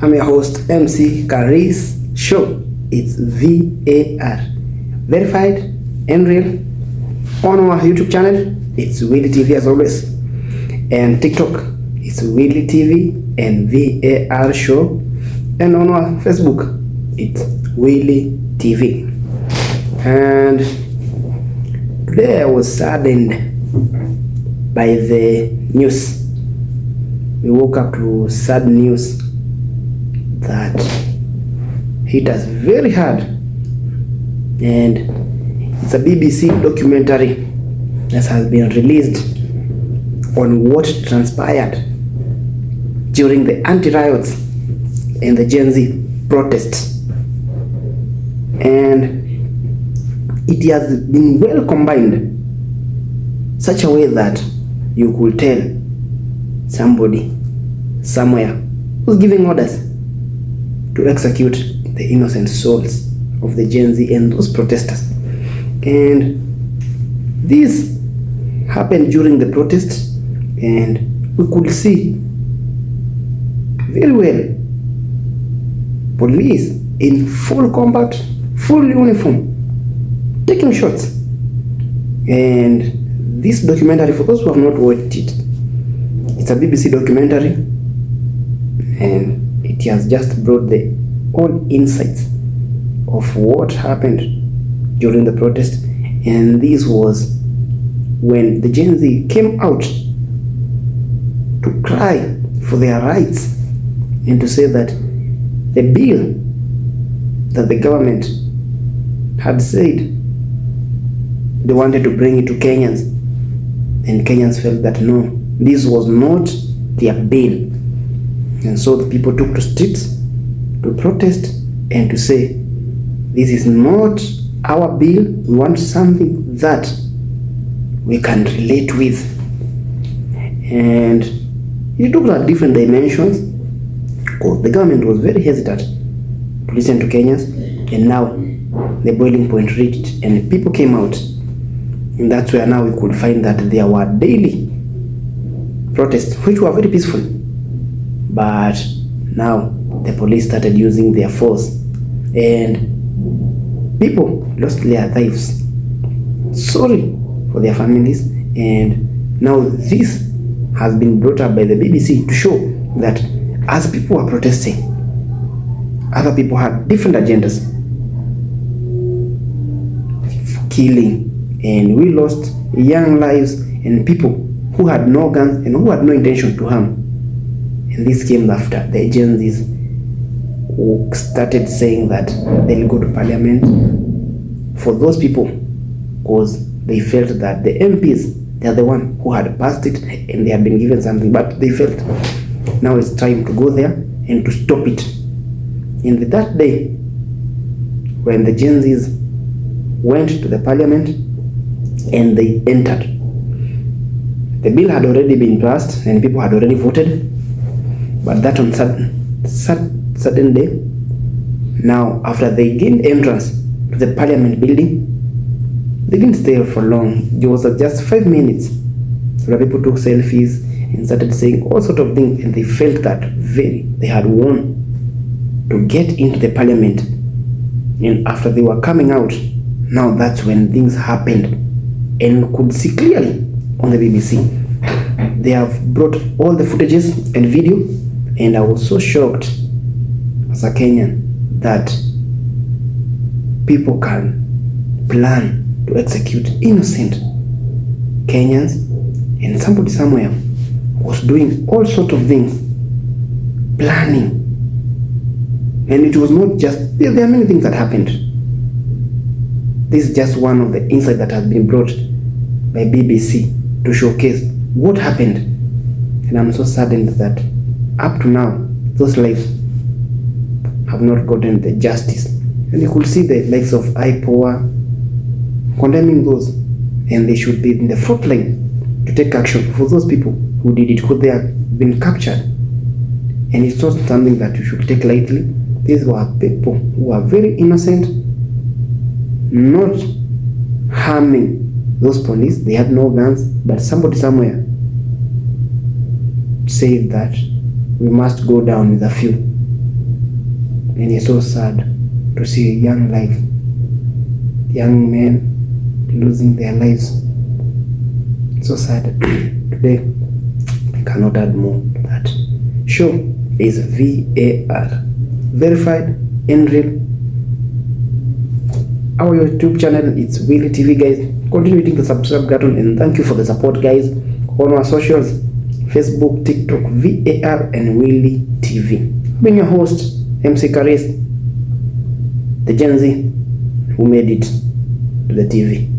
I'm your host, MC Karis Show. It's VAR. Verified and real. On our YouTube channel, it's Willy TV as always. And TikTok, it's Willy TV and VAR Show. And on our Facebook, it's Willy TV. And today I was saddened by the news. We woke up to sad news that hit us very hard, and it's a BBC documentary that has been released on what transpired during the anti-riots and the Gen Z protests, and it has been well combined such a way that you could tell somebody somewhere was giving orders to execute the innocent souls of the Gen Z and those protesters. And this happened during the protests, and we could see very well police in full combat, full uniform, taking shots. And this documentary, for those who have not watched it, it's a BBC documentary, and it has just brought the all insights of what happened during the protest. And this was when the Gen Z came out to cry for their rights and to say that the bill that the government had said they wanted to bring it to Kenyans, and Kenyans felt that no, this was not their bill. And so the people took to streets to protest and to say, this is not our bill, we want something that we can relate with. And it took at different dimensions, because the government was very hesitant to listen to Kenyans, and now the boiling point reached and people came out. And that's where now we could find that there were daily protests which were very peaceful, but now the police started using their force and people lost their lives. Sorry for their families. And now this has been brought up by the BBC to show that as people were protesting, other people had different agendas, killing, and we lost young lives and people who had no guns and who had no intention to harm. And this came after the Gen Zs who started saying that they'll go to parliament for those people, because they felt that the MPs, they are the one who had passed it and they had been given something, but they felt now it's time to go there and to stop it. And that day, when the Gen Zs went to the parliament and they entered, the bill had already been passed and people had already voted. But that on certain day, now after they gained entrance to the parliament building, they didn't stay for long. It was just 5 minutes where people took selfies and started saying all sort of things, and they felt that they had won to get into the parliament. And after they were coming out, now that's when things happened, and we could see clearly on the BBC. They have brought all the footages and video, and I was so shocked as a Kenyan that people can plan to execute innocent Kenyans, and somebody somewhere was doing all sort of things, planning. And it was not just, there are many things that happened. This is just one of the insights that has been brought by BBC to showcase what happened. And I'm so saddened that up to now, those lives have not gotten the justice. And you could see the likes of IPOA condemning those, and they should be in the front line to take action for those people who did it, because they have been captured. And it's not something that you should take lightly. These were people who are very innocent, not harming those police. They had no guns, but somebody somewhere said that we must go down with a few. and it's so sad to see young men losing their lives. So sad. Today I cannot add more to that. Sure, is VAR, verified and real. Our YouTube channel, it's Willy TV, guys. Continue hitting the subscribe button, and thank you for the support, guys. On our socials, Facebook, TikTok, VAR and Willy TV. I've been your host, MC Karis, the Gen Z who made it to the TV.